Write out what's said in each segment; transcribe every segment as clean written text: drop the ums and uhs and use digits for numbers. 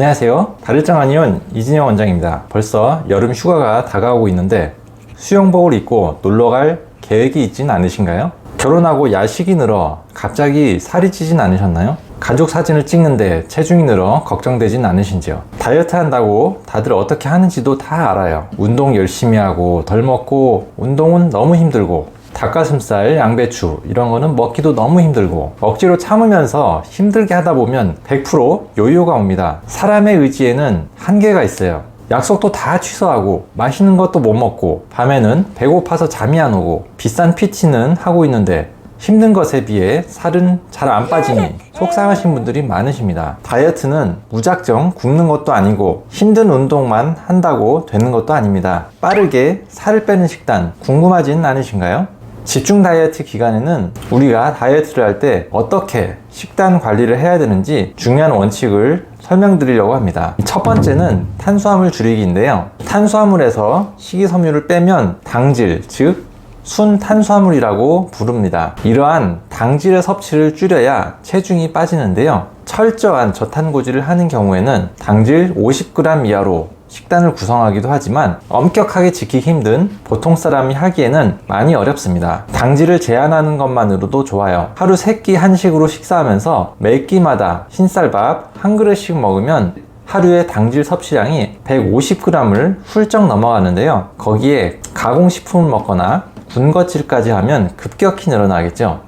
안녕하세요. 다르짱아니온 이진영 원장입니다. 벌써 여름 휴가가 다가오고 있는데 수영복을 입고 놀러갈 계획이 있진 않으신가요? 결혼하고 야식이 늘어 갑자기 살이 찌진 않으셨나요? 가족 사진을 찍는데 체중이 늘어 걱정되진 않으신지요? 다이어트 한다고 다들 어떻게 하는지도 다 알아요. 운동 열심히 하고 덜 먹고 운동은 너무 힘들고 닭가슴살, 양배추 이런 거는 먹기도 너무 힘들고 억지로 참으면서 힘들게 하다 보면 100% 요요가 옵니다. 사람의 의지에는 한계가 있어요. 약속도 다 취소하고 맛있는 것도 못 먹고 밤에는 배고파서 잠이 안 오고 비싼 PT는 하고 있는데 힘든 것에 비해 살은 잘 안 빠지니 속상하신 분들이 많으십니다. 다이어트는 무작정 굶는 것도 아니고 힘든 운동만 한다고 되는 것도 아닙니다. 빠르게 살을 빼는 식단 궁금하진 않으신가요? 집중 다이어트 기간에는 우리가 다이어트를 할 때 어떻게 식단 관리를 해야 되는지 중요한 원칙을 설명드리려고 합니다. 첫 번째는 탄수화물 줄이기인데요. 탄수화물에서 식이섬유를 빼면 당질, 즉 순탄수화물이라고 부릅니다. 이러한 당질의 섭취를 줄여야 체중이 빠지는데요. 철저한 저탄고지를 하는 경우에는 당질 50g 이하로 식단을 구성하기도 하지만 엄격하게 지키기 힘든 보통 사람이 하기에는 많이 어렵습니다. 당질을 제한하는 것만으로도 좋아요. 하루 3끼 한식으로 식사하면서 매 끼마다 흰쌀밥 한 그릇씩 먹으면 하루의 당질 섭취량이 150g을 훌쩍 넘어가는데요. 거기에 가공식품을 먹거나 군것질까지 하면 급격히 늘어나겠죠.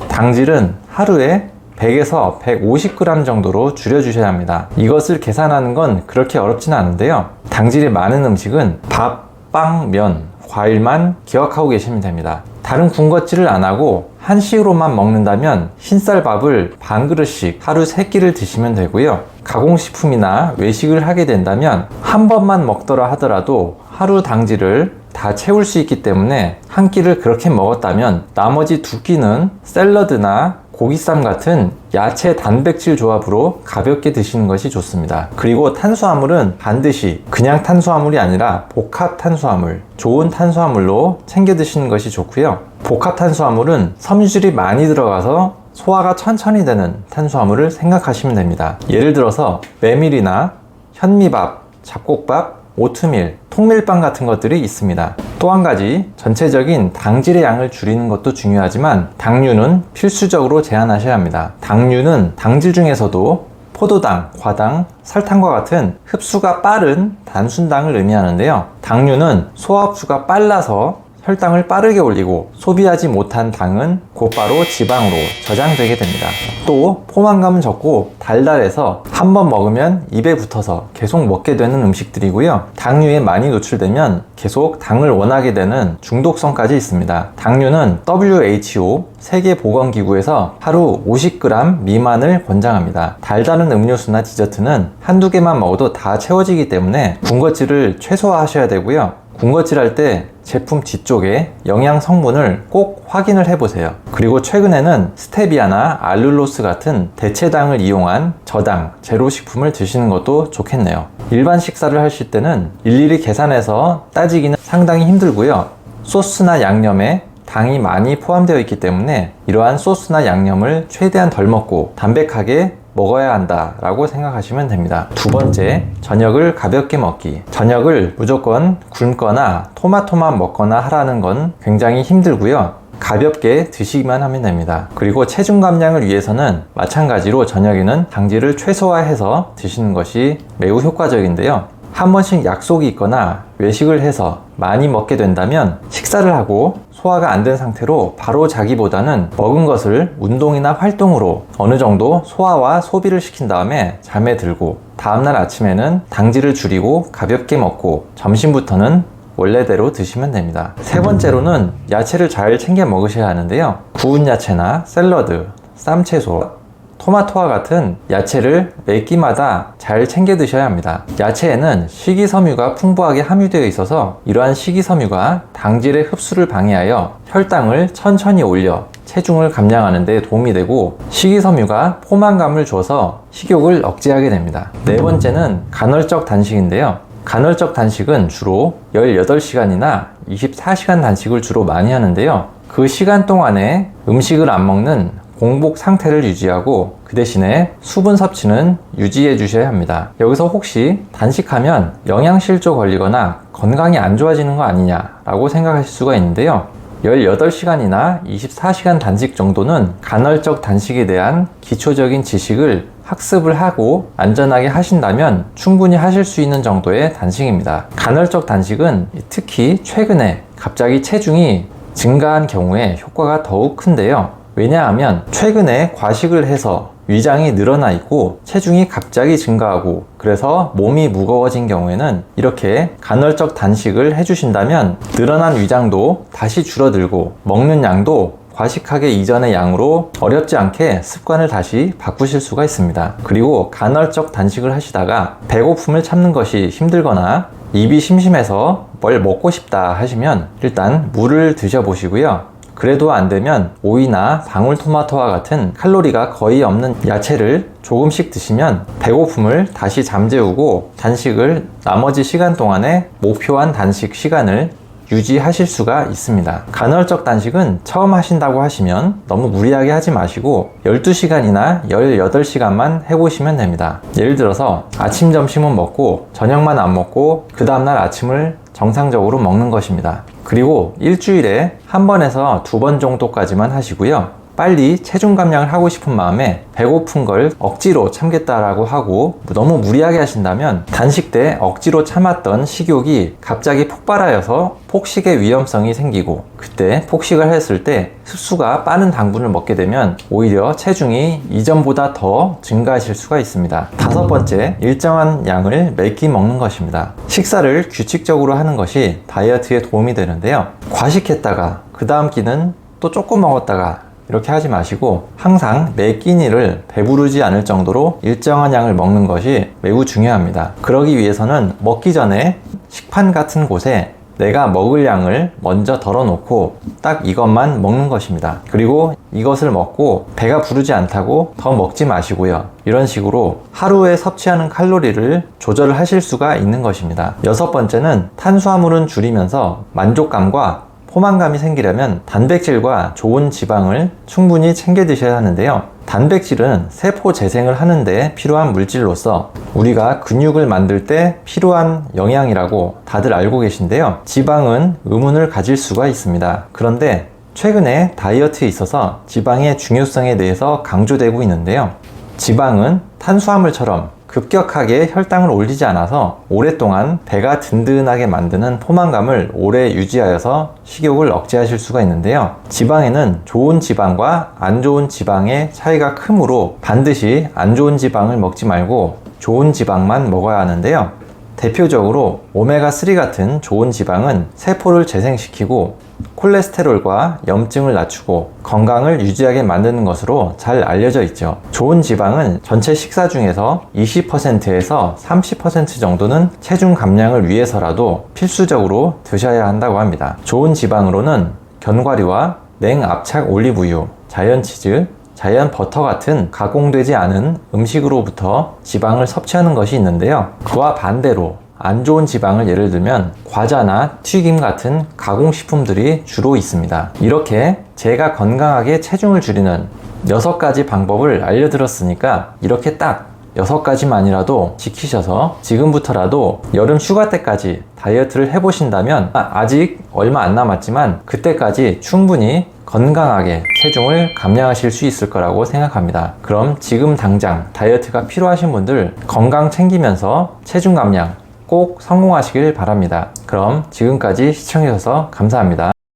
당질은 하루에 100에서 150g 정도로 줄여주셔야 합니다. 이것을 계산하는 건 그렇게 어렵지는 않은데요. 당질이 많은 음식은 밥, 빵, 면, 과일만 기억하고 계시면 됩니다. 다른 군것질을 안 하고 한식으로만 먹는다면 흰쌀밥을 반 그릇씩 하루 3끼를 드시면 되고요. 가공식품이나 외식을 하게 된다면 한 번만 먹더라 하더라도 하루 당질을 다 채울 수 있기 때문에 한 끼를 그렇게 먹었다면 나머지 2끼는 샐러드나 고기쌈 같은 야채 단백질 조합으로 가볍게 드시는 것이 좋습니다. 그리고 탄수화물은 반드시 그냥 탄수화물이 아니라 복합 탄수화물, 좋은 탄수화물로 챙겨 드시는 것이 좋고요. 복합 탄수화물은 섬유질이 많이 들어가서 소화가 천천히 되는 탄수화물을 생각하시면 됩니다. 예를 들어서 메밀이나 현미밥, 잡곡밥, 오트밀, 통밀빵 같은 것들이 있습니다. 또 한 가지 전체적인 당질의 양을 줄이는 것도 중요하지만 당류는 필수적으로 제한하셔야 합니다. 당류는 당질 중에서도 포도당, 과당, 설탕과 같은 흡수가 빠른 단순당을 의미하는데요. 당류는 소화 흡수가 빨라서 혈당을 빠르게 올리고 소비하지 못한 당은 곧바로 지방으로 저장되게 됩니다. 또 포만감은 적고 달달해서 한번 먹으면 입에 붙어서 계속 먹게 되는 음식들이고요. 당류에 많이 노출되면 계속 당을 원하게 되는 중독성까지 있습니다. 당류는 WHO 세계보건기구에서 하루 50g 미만을 권장합니다. 달달한 음료수나 디저트는 한두 개만 먹어도 다 채워지기 때문에 군것질을 최소화하셔야 되고요. 군것질 할 때 제품 뒤쪽에 영양 성분을 꼭 확인을 해보세요. 그리고 최근에는 스테비아나 알룰로스 같은 대체당을 이용한 저당, 제로 식품을 드시는 것도 좋겠네요. 일반 식사를 하실 때는 일일이 계산해서 따지기는 상당히 힘들고요. 소스나 양념에 당이 많이 포함되어 있기 때문에 이러한 소스나 양념을 최대한 덜 먹고 담백하게 먹어야 한다 라고 생각하시면 됩니다. 두 번째, 저녁을 가볍게 먹기. 저녁을 무조건 굶거나 토마토만 먹거나 하라는 건 굉장히 힘들고요. 가볍게 드시기만 하면 됩니다. 그리고 체중 감량을 위해서는 마찬가지로 저녁에는 당질을 최소화해서 드시는 것이 매우 효과적인데요. 한 번씩 약속이 있거나 외식을 해서 많이 먹게 된다면 식사를 하고 소화가 안 된 상태로 바로 자기보다는 먹은 것을 운동이나 활동으로 어느 정도 소화와 소비를 시킨 다음에 잠에 들고 다음날 아침에는 당질을 줄이고 가볍게 먹고 점심부터는 원래대로 드시면 됩니다. 세 번째로는 야채를 잘 챙겨 먹으셔야 하는데요. 구운 야채나 샐러드, 쌈채소, 토마토와 같은 야채를 매 끼마다 잘 챙겨 드셔야 합니다. 야채에는 식이섬유가 풍부하게 함유되어 있어서 이러한 식이섬유가 당질의 흡수를 방해하여 혈당을 천천히 올려 체중을 감량하는 데 도움이 되고 식이섬유가 포만감을 줘서 식욕을 억제하게 됩니다. 네 번째는 간헐적 단식인데요. 간헐적 단식은 주로 18시간이나 24시간 단식을 주로 많이 하는데요. 그 시간 동안에 음식을 안 먹는 공복 상태를 유지하고 그 대신에 수분 섭취는 유지해 주셔야 합니다. 여기서 혹시 단식하면 영양실조 걸리거나 건강이 안 좋아지는 거 아니냐라고 생각하실 수가 있는데요. 18시간이나 24시간 단식 정도는 간헐적 단식에 대한 기초적인 지식을 학습을 하고 안전하게 하신다면 충분히 하실 수 있는 정도의 단식입니다. 간헐적 단식은 특히 최근에 갑자기 체중이 증가한 경우에 효과가 더욱 큰데요. 왜냐하면 최근에 과식을 해서 위장이 늘어나 있고 체중이 갑자기 증가하고 그래서 몸이 무거워진 경우에는 이렇게 간헐적 단식을 해주신다면 늘어난 위장도 다시 줄어들고 먹는 양도 과식하기 이전의 양으로 어렵지 않게 습관을 다시 바꾸실 수가 있습니다. 그리고 간헐적 단식을 하시다가 배고픔을 참는 것이 힘들거나 입이 심심해서 뭘 먹고 싶다 하시면 일단 물을 드셔보시고요. 그래도 안 되면 오이나 방울토마토와 같은 칼로리가 거의 없는 야채를 조금씩 드시면 배고픔을 다시 잠재우고 단식을 나머지 시간 동안에 목표한 단식 시간을 유지하실 수가 있습니다. 간헐적 단식은 처음 하신다고 하시면 너무 무리하게 하지 마시고 12시간이나 18시간만 해보시면 됩니다. 예를 들어서 아침, 점심은 먹고 저녁만 안 먹고 그 다음날 아침을 정상적으로 먹는 것입니다. 그리고 일주일에 한 번에서 2번 정도까지만 하시고요. 빨리 체중 감량을 하고 싶은 마음에 배고픈 걸 억지로 참겠다라고 하고 너무 무리하게 하신다면 단식 때 억지로 참았던 식욕이 갑자기 폭발하여서 폭식의 위험성이 생기고 그때 폭식을 했을 때 흡수가 빠른 당분을 먹게 되면 오히려 체중이 이전보다 더 증가하실 수가 있습니다. 5번째, 일정한 양을 매 끼 먹는 것입니다. 식사를 규칙적으로 하는 것이 다이어트에 도움이 되는데요. 과식했다가 그 다음 끼는 또 조금 먹었다가 이렇게 하지 마시고 항상 매 끼니를 배부르지 않을 정도로 일정한 양을 먹는 것이 매우 중요합니다. 그러기 위해서는 먹기 전에 식판 같은 곳에 내가 먹을 양을 먼저 덜어놓고 딱 이것만 먹는 것입니다. 그리고 이것을 먹고 배가 부르지 않다고 더 먹지 마시고요. 이런 식으로 하루에 섭취하는 칼로리를 조절을 하실 수가 있는 것입니다. 6번째는 탄수화물은 줄이면서 만족감과 포만감이 생기려면 단백질과 좋은 지방을 충분히 챙겨 드셔야 하는데요. 단백질은 세포 재생을 하는데 필요한 물질로서 우리가 근육을 만들 때 필요한 영양이라고 다들 알고 계신데요. 지방은 의문을 가질 수가 있습니다. 그런데 최근에 다이어트에 있어서 지방의 중요성에 대해서 강조되고 있는데요. 지방은 탄수화물처럼 급격하게 혈당을 올리지 않아서 오랫동안 배가 든든하게 만드는 포만감을 오래 유지하여서 식욕을 억제하실 수가 있는데요. 지방에는 좋은 지방과 안 좋은 지방의 차이가 크므로 반드시 안 좋은 지방을 먹지 말고 좋은 지방만 먹어야 하는데요. 대표적으로 오메가3 같은 좋은 지방은 세포를 재생시키고 콜레스테롤과 염증을 낮추고 건강을 유지하게 만드는 것으로 잘 알려져 있죠. 좋은 지방은 전체 식사 중에서 20%에서 30% 정도는 체중 감량을 위해서라도 필수적으로 드셔야 한다고 합니다. 좋은 지방으로는 견과류와 냉압착 올리브유, 자연치즈, 자연 버터 같은 가공되지 않은 음식으로부터 지방을 섭취하는 것이 있는데요. 그와 반대로 안 좋은 지방을 예를 들면 과자나 튀김 같은 가공식품들이 주로 있습니다. 이렇게 제가 건강하게 체중을 줄이는 6가지 방법을 알려드렸으니까 이렇게 딱 6가지만이라도 지키셔서 지금부터라도 여름 휴가 때까지 다이어트를 해보신다면 아직 얼마 안 남았지만 그때까지 충분히 건강하게 체중을 감량하실 수 있을 거라고 생각합니다. 그럼 지금 당장 다이어트가 필요하신 분들 건강 챙기면서 체중 감량 꼭 성공하시길 바랍니다. 그럼 지금까지 시청해주셔서 감사합니다.